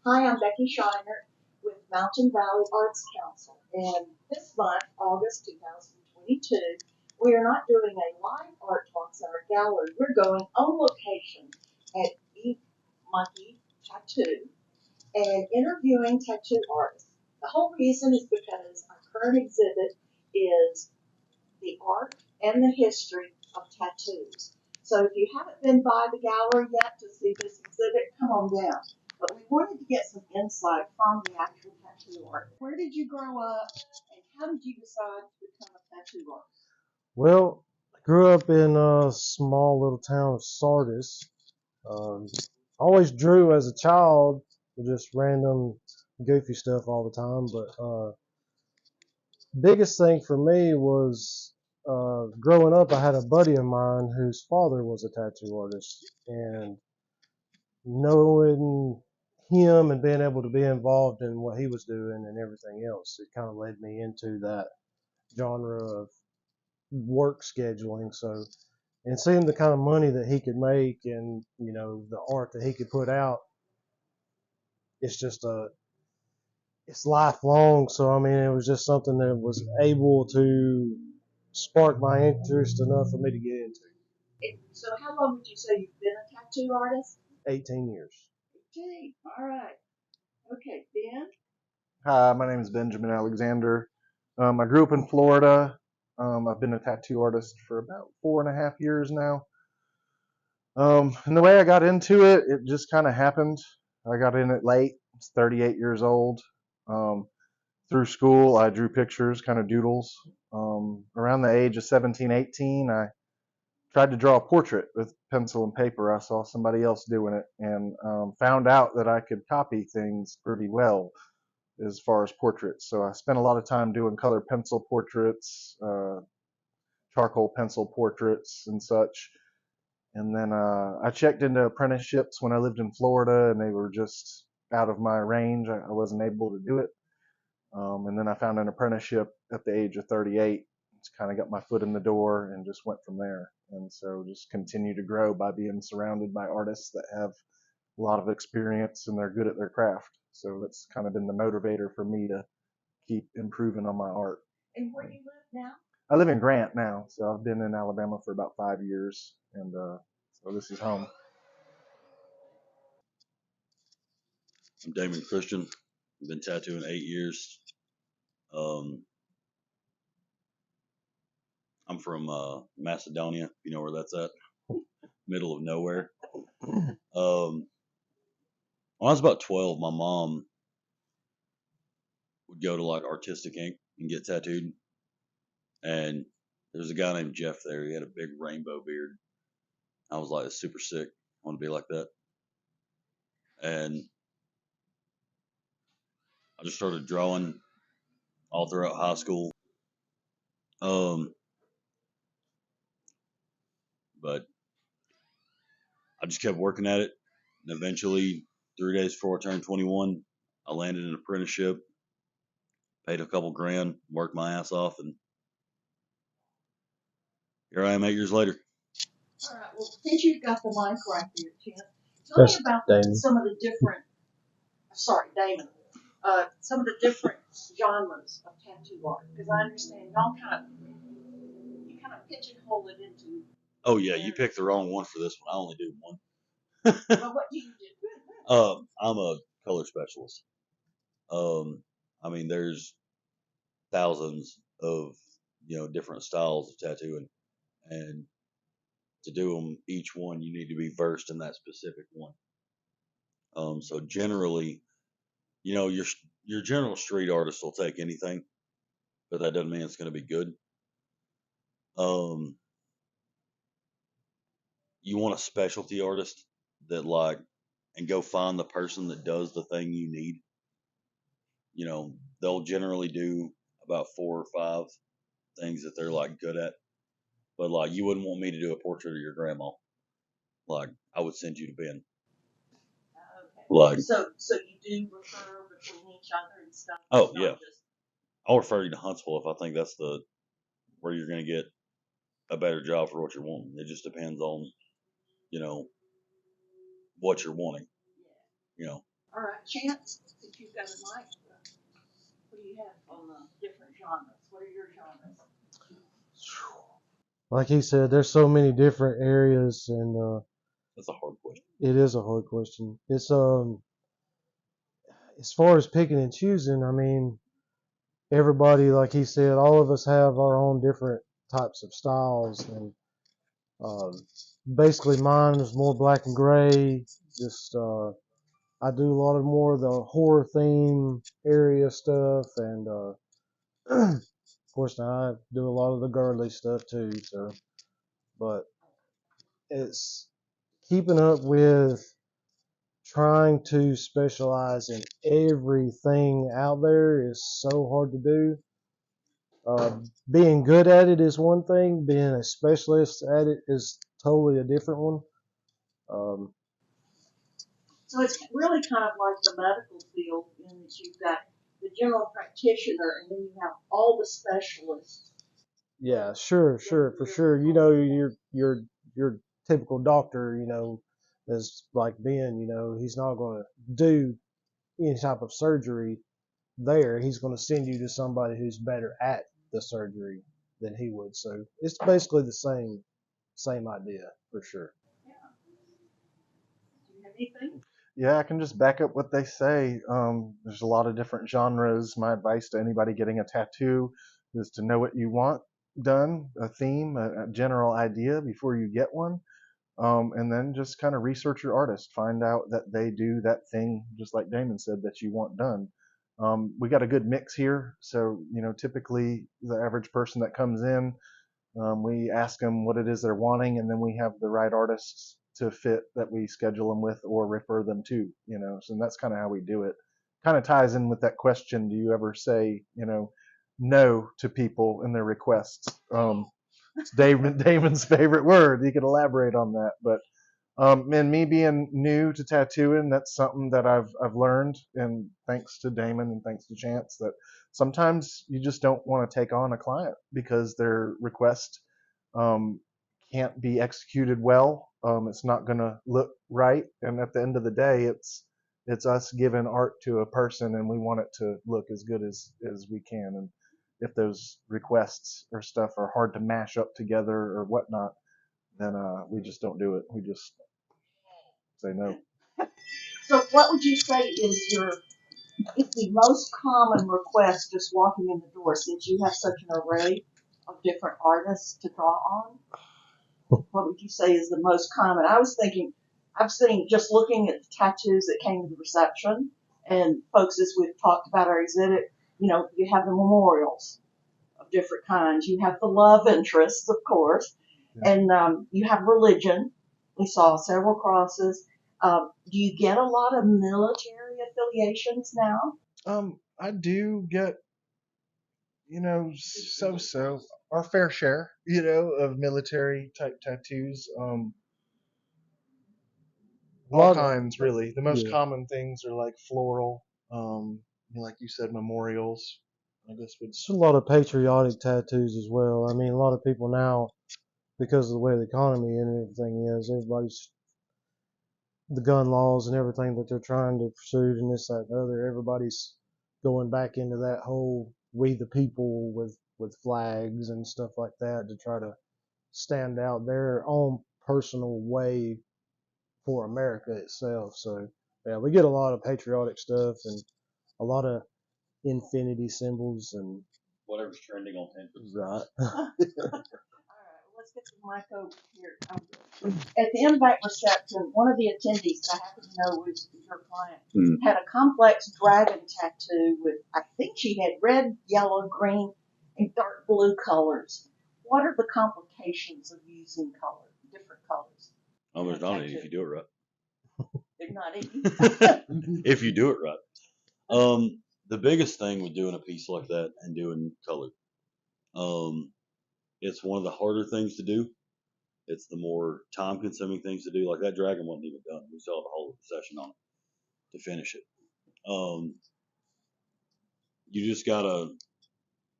Hi, I'm Becky Shiner with Mountain Valley Arts Council. And this month, August 2022, we are not doing a live art talks at our gallery. We're going on location at Eve Monkey Tattoo and interviewing tattoo artists. The whole reason is because our current exhibit is the art and the history of tattoos. So if you haven't been by the gallery yet to see this exhibit, come on down. But we wanted to get some insight from the actual tattoo artist. Where did you grow up and how did you decide to become a tattoo artist? Well, I grew up in a small little town of Sardis. Always drew as a child, just random goofy stuff all the time. But biggest thing for me was growing up. I had a buddy of mine whose father was a tattoo artist, and knowing him and being able to be involved in what he was doing and everything else, it kind of led me into that genre of work scheduling. So, and seeing the kind of money that he could make and, the art that he could put out, it's just it's lifelong. So, I mean, it was just something that was able to spark my interest enough for me to get into. So how long would you say you've been a tattoo artist? 18 years. 18. All right. Okay, Ben? Hi, my name is Benjamin Alexander. I grew up in Florida. I've been a tattoo artist for about 4.5 years now. And the way I got into it, it just kind of happened. I got in it late. I was 38 years old. Um, Through school, I drew pictures, kind of doodles. Around the age of 17, 18, I tried to draw a portrait with pencil and paper. I saw somebody else doing it and found out that I could copy things pretty well as far as portraits. So I spent a lot of time doing color pencil portraits, charcoal pencil portraits, and such. And then I checked into apprenticeships when I lived in Florida, and they were just out of my range. I wasn't able to do it. And then I found an apprenticeship at the age of 38. Just kind of got my foot in the door and just went from there. And so just continue to grow by being surrounded by artists that have a lot of experience and they're good at their craft. So that's kind of been the motivator for me to keep improving on my art. And where do you live now? I live in Grant now, so I've been in Alabama for about 5 years, and so this is home. I'm Damon Christian. I've been tattooing 8 years. I'm from Macedonia, if you know where that's at, middle of nowhere. When I was about 12, my mom would go to like Artistic Ink and get tattooed. And there's a guy named Jeff there. He had a big rainbow beard. I was like, super sick. I want to be like that. And I just started drawing all throughout high school. But I just kept working at it. And eventually, 3 days before I turned 21, I landed an apprenticeship, paid a couple grand, worked my ass off, and here I am 8 years later. All right. Well, since you've got the mic right there, Tim, tell me about Damon. some of the different. Sorry, Damon. Some of the different genres of tattoo art, because I understand y'all kind of pigeonhole it into. Oh yeah, you picked the wrong one for this one. I only do one. But what do you do? I'm a color specialist. I mean, there's thousands of different styles of tattooing, and to do them each one, you need to be versed in that specific one. So generally, your general street artist will take anything, but that doesn't mean it's going to be good. You want a specialty artist that and go find the person that does the thing you need. They'll generally do about 4 or 5 things that they're good at. But you wouldn't want me to do a portrait of your grandma. I would send you to Ben. Okay. So you do refer between each other and stuff. Oh yeah. I'll refer you to Huntsville if I think that's where you're going to get a better job for what you're wanting. It just depends on what you're wanting. All right, Chance, since you've got a mic, what do you have on the different genres? What are your genres? Like he said, there's so many different areas, and That's a hard question. it is a hard question. It's as far as picking and choosing, I mean, everybody, like he said, all of us have our own different types of styles, and um, basically mine is more black and gray. Just I do a lot of more of the horror theme area stuff, and of course now I do a lot of the girly stuff too. So, but it's keeping up with trying to specialize in everything out there is so hard to do. Being good at it is one thing. Being a specialist at it is totally a different one. Um, So it's really kind of like the medical field in that you've got the general practitioner and then you have all the specialists. yeah, sure, for sure. You know, your typical doctor, is like Ben. He's not going to do any type of surgery there. He's going to send you to somebody who's better at the surgery than he would. So it's basically the same idea for sure. Yeah. Do you have anything? Yeah, I can just back up what they say. There's a lot of different genres. My advice to anybody getting a tattoo is to know what you want done, a theme, a general idea before you get one. And then just kind of research your artist. Find out that they do that thing, just like Damon said, that you want done. We got a good mix here. So, typically the average person that comes in, we ask them what it is they're wanting, and then we have the right artists to fit that we schedule them with or refer them to, So that's kind of how we do it. Kind of ties in with that question: do you ever say, no to people and their requests? It's Damon's favorite word. You could elaborate on that, but and me being new to tattooing, that's something that I've learned, and thanks to Damon and thanks to Chance, that sometimes you just don't want to take on a client because their request um, can't be executed well. It's not going to look right, and at the end of the day, it's us giving art to a person, and we want it to look as good as we can. And if those requests or stuff are hard to mash up together or whatnot, then we just don't do it. We just say no. So what would you say is the most common request just walking in the door, since you have such an array of different artists to draw on? What would you say is the most common? I was thinking, I've seen, just looking at the tattoos that came to the reception, and folks, as we've talked about our exhibit, you have the memorials of different kinds. You have the love interests, of course, Yeah. and you have religion. We saw several crosses. Do you get a lot of military affiliations now? I do get, so our fair share, of military type tattoos. A All lot of kinds, really. The most yeah, common things are like floral, like you said, memorials. I guess would. it's a lot of patriotic tattoos as well. I mean, a lot of people now, because of the way the economy and everything is, everybody's the gun laws and everything that they're trying to pursue and this, that, and the other. Everybody's going back into that whole "we the people" with flags and stuff like that to try to stand out their own personal way for America itself. So yeah, we get a lot of patriotic stuff and a lot of infinity symbols and Whatever's trending on Pinterest. right. All right, let's get the mic over here. At the MVAC reception, one of the attendees that I happen to know was your client had a complex dragon tattoo with, I think she had red, yellow, green, and dark blue colors. What are the complications of using different colors? There's not any if you do it right. They're not any. If you do it right. The biggest thing with doing a piece like that and doing color, it's one of the harder things to do. It's the more time-consuming things to do. Like that dragon wasn't even done. We still have a whole session on it to finish it. You just gotta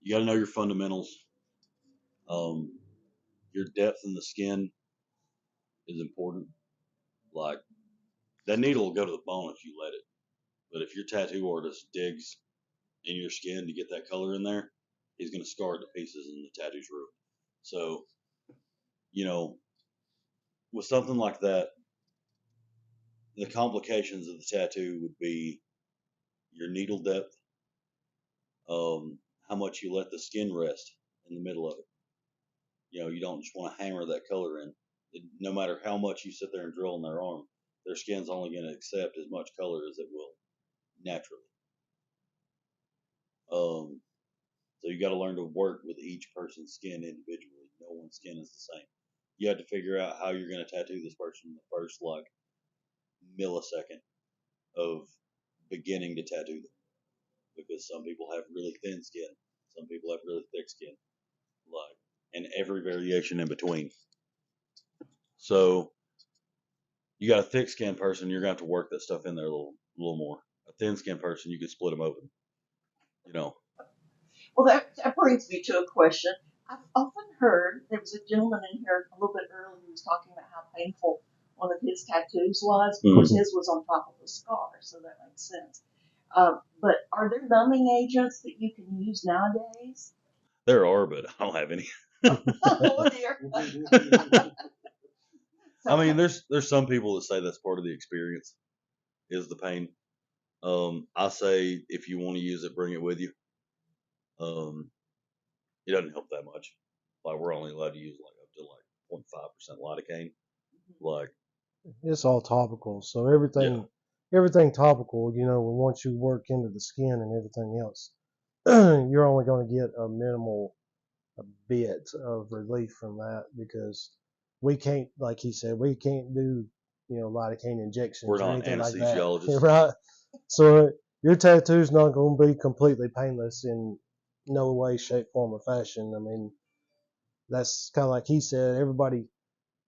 know your fundamentals. Your depth in the skin is important. Like that needle will go to the bone if you let it. But if your tattoo artist digs in your skin to get that color in there, he's going to scar it to pieces and the tattoo's ruined. So, you know, with something like that, the complications of the tattoo would be your needle depth, how much you let the skin rest in the middle of it. You know, you don't just want to hammer that color in. No matter how much you sit there and drill in their arm, their skin's only going to accept as much color as it will naturally. So you got to learn to work with each person's skin individually. No one's skin is the same. You have to figure out how you're going to tattoo this person in the first like millisecond of beginning to tattoo them, because some people have really thin skin, some people have really thick skin, like, and every variation in between. So you got a thick skin person, you're going to have to work that stuff in there a little more. A thin skin person, you can split them open. You know. Well, that brings me to a question. I've often heard, there was a gentleman in here a little bit earlier who was talking about how painful one of his tattoos was. Of course, his was on top of a scar, so that makes sense. But are there numbing agents that you can use nowadays? There are, but I don't have any. Oh dear. I mean, there's some people that say that's part of the experience, is the pain. I say if you want to use it, bring it with you. It doesn't help that much. Like, we're only allowed to use like up to like 0.5% lidocaine. Like, it's all topical, so everything topical. You know, once you work into the skin and everything else, you're only going to get a minimal bit of relief from that, because we can't, like he said, we can't do, you know, lidocaine injections we're or not anything like anesthesiologists. that. Right. So your tattoo's not going to be completely painless in no way, shape, form, or fashion. I mean, that's kind of like he said.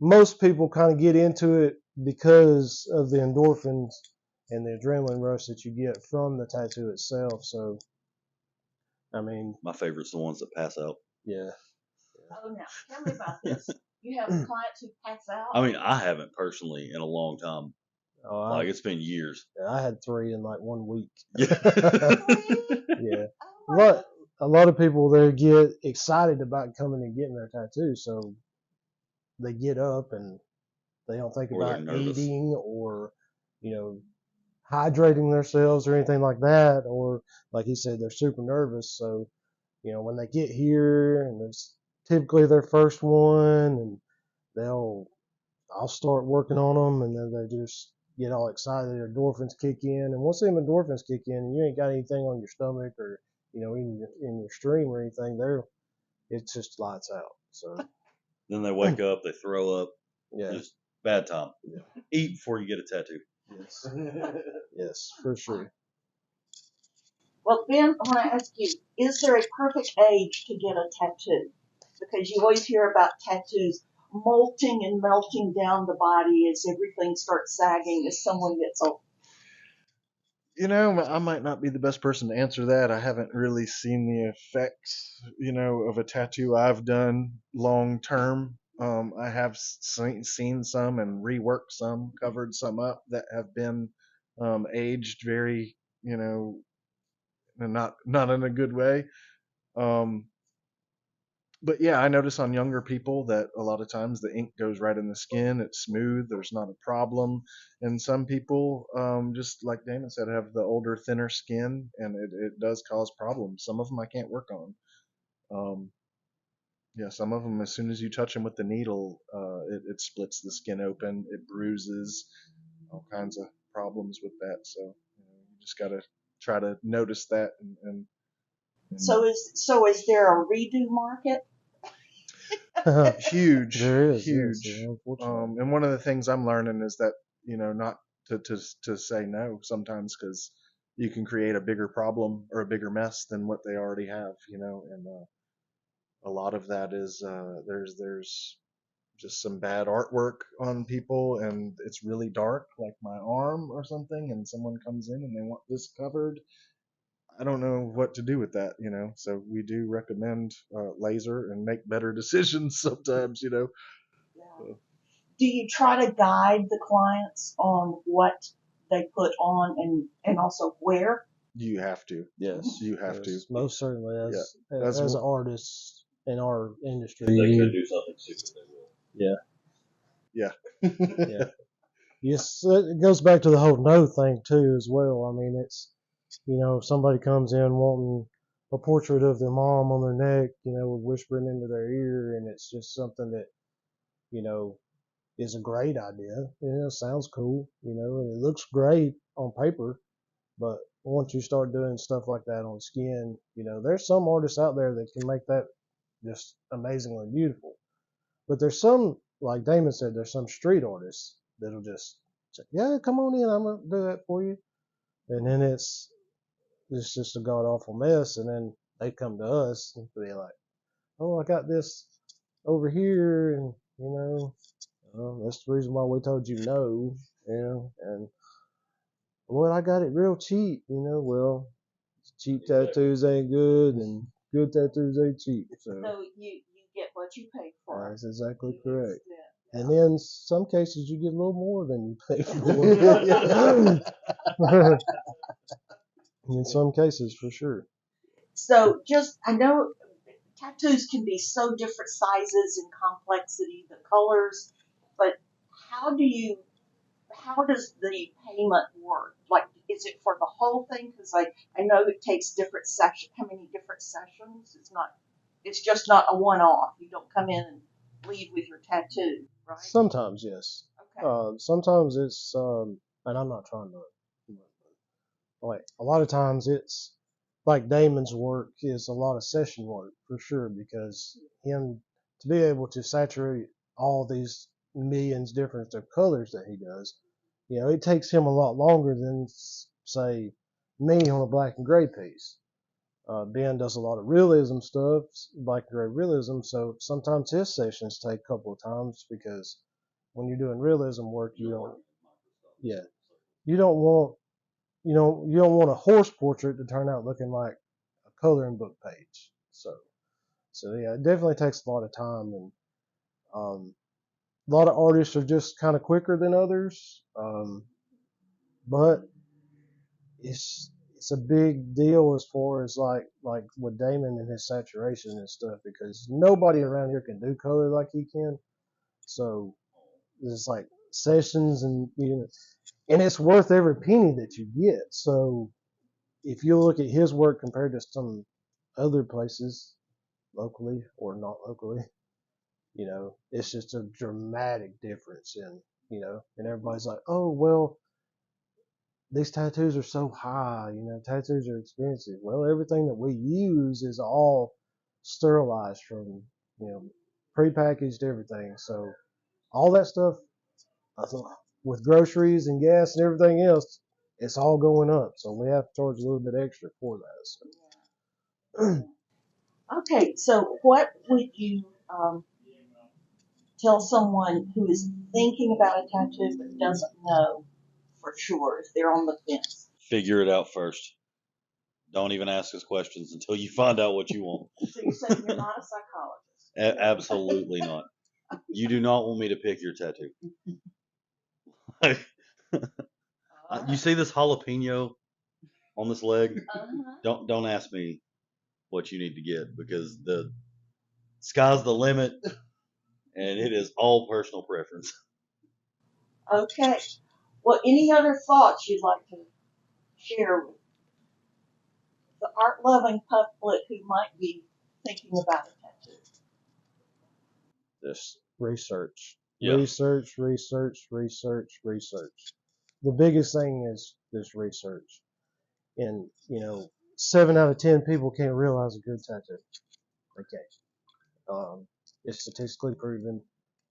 Most people kind of get into it because of the endorphins and the adrenaline rush that you get from the tattoo itself. So, I mean, My favorite's the ones that pass out. Yeah. Oh, now tell me about this. You have clients who pass out? I mean, I haven't personally in a long time. Like, it's been years. I had 3 in like 1 week. Yeah. Yeah. But a lot of people, they get excited about coming and getting their tattoo, so they get up and they don't think Or they're about nervous. eating or, you know, hydrating themselves or anything like that. Or like he said, they're super nervous. So, you know, when they get here and it's typically their first one, and I'll start working on them, and then they just get all excited. Their endorphins kick in, and once them endorphins kick in, and you ain't got anything on your stomach or, you know, in your stream or anything, it's just lights out. So then they wake up, they throw up. yeah, Just bad time. Yeah. Eat before you get a tattoo. Yes. Yes, for sure. Well, Ben, I want to ask you, is there a perfect age to get a tattoo? Because you always hear about tattoos molting and melting down the body as everything starts sagging as someone gets old. You know, I might not be the best person to answer that. I haven't really seen the effects, you know, of a tattoo I've done long term. I have seen some and reworked some, covered some up that have been aged very, you know, not in a good way. But yeah, I notice on younger people that a lot of times the ink goes right in the skin. It's smooth. There's not a problem. And some people, just like Damon said, have the older, thinner skin, and it does cause problems. Some of them I can't work on. Yeah, some of them, as soon as you touch them with the needle, it splits the skin open. It bruises, all kinds of problems with that. So you just got to try to notice that. And So is there a redo market? Huge. There is, huge. yes, yeah, unfortunately. And one of the things I'm learning is that, you know, not to say no sometimes, because you can create a bigger problem or a bigger mess than what they already have, you know. And a lot of that is there's just some bad artwork on people, and it's really dark, like my arm or something, and someone comes in and they want this covered. I don't know what to do with that, you know. So we do recommend laser and make better decisions sometimes, you know. Yeah. Do you try to guide the clients on what they put on and also wear? You have to. Yes. You have to. Yes, most certainly, as That's as what- artists in our industry. If they could do something stupid, they will. Yeah. Yes, it goes back to the whole no thing too as well. I mean, it's, if somebody comes in wanting a portrait of their mom on their neck, whispering into their ear, and it's just something that, is a great idea. Sounds cool, and it looks great on paper, but once you start doing stuff like that on skin, there's some artists out there that can make that just amazingly beautiful. But there's some, like Damon said, there's some street artists that'll just say, yeah, come on in, I'm gonna do that for you. And then it's just a god awful mess. And then they come to us and be like, oh, I got this over here, and that's the reason why we told you no, and well, I got it real cheap, well, cheap tattoos ain't good, and good tattoos ain't cheap. So So you get what you pay for. that's exactly To the correct. extent. And then some cases you get a little more than you pay for. In some cases, for sure. So I know tattoos can be so different sizes and complexity, the colors, but how does the payment work? Like, is it for the whole thing? Because I know it takes different sessions. How many different sessions? It's just not a one-off. You don't come in and leave with your tattoo, right? Sometimes, yes. Okay. Sometimes it's, and I'm not trying to, like, a lot of times it's, like Damon's work is a lot of session work, for sure, because him, to be able to saturate all these millions different of colors that he does, it takes him a lot longer than, say, me on a black and gray piece. Ben does a lot of realism stuff, black and gray realism, so sometimes his sessions take a couple of times because when you're doing realism work, you don't want, you don't want a horse portrait to turn out looking like a coloring book page. So yeah, it definitely takes a lot of time, and a lot of artists are just kind of quicker than others, but it's a big deal as far as like with Damon and his saturation and stuff, because nobody around here can do color like he can. So it's like sessions, and and it's worth every penny that you get. So if you look at his work compared to some other places, locally or not locally, it's just a dramatic difference in, and everybody's like, oh, well, these tattoos are so high, tattoos are expensive. Well, everything that we use is all sterilized from, prepackaged everything. So all that stuff, with groceries and gas and everything else, it's all going up. So we have to charge a little bit extra for that. So. Okay. So what would you tell someone who is thinking about a tattoo but doesn't know for sure if they're on the fence? Figure it out first. Don't even ask us questions until you find out what you want. So you're saying you're not a psychologist? Absolutely not. You do not want me to pick your tattoo. You see this jalapeno on this leg? Uh-huh. Don't ask me what you need to get, because the sky's the limit, and it is all personal preference. Okay. Well, any other thoughts you'd like to share with the art-loving public who might be thinking about a tattoo? Just research. Yeah. Research. The biggest thing is just research. And, 7 out of 10 people can't realize a good tattoo. They can't. It's statistically proven.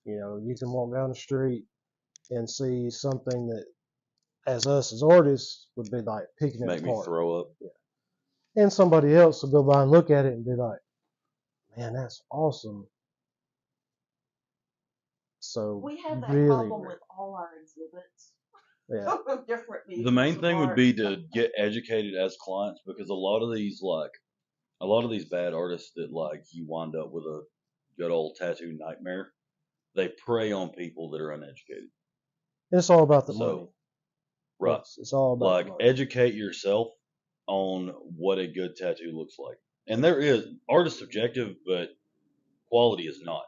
You can walk down the street and see something that, as us as artists, would be like picking it Make me apart. throw up. Yeah. And somebody else will go by and look at it and be like, man, that's awesome. So We have that really, problem with all our exhibits. yeah. Different The mediums main of thing would art. be to get educated as clients, because a lot of these bad artists that you wind up with a good old tattoo nightmare, they prey on people that are uneducated. It's all about the So, money. Right. It's all about Like the money. educate yourself on what a good tattoo looks like. And there is art is subjective, but quality is not.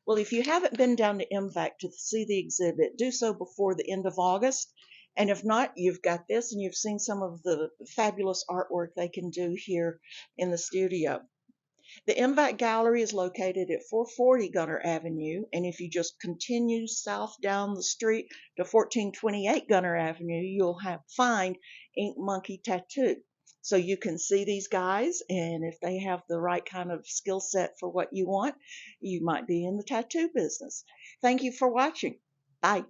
Well, if you haven't been down to MVAC to see the exhibit, do so before the end of August. And if not, you've got this and you've seen some of the fabulous artwork they can do here in the studio. The MVAC Gallery is located at 440 Gunter Avenue, and if you just continue south down the street to 1428 Gunter Avenue, you'll find Ink Monkey Tattoo. So you can see these guys, and if they have the right kind of skill set for what you want, you might be in the tattoo business. Thank you for watching. Bye.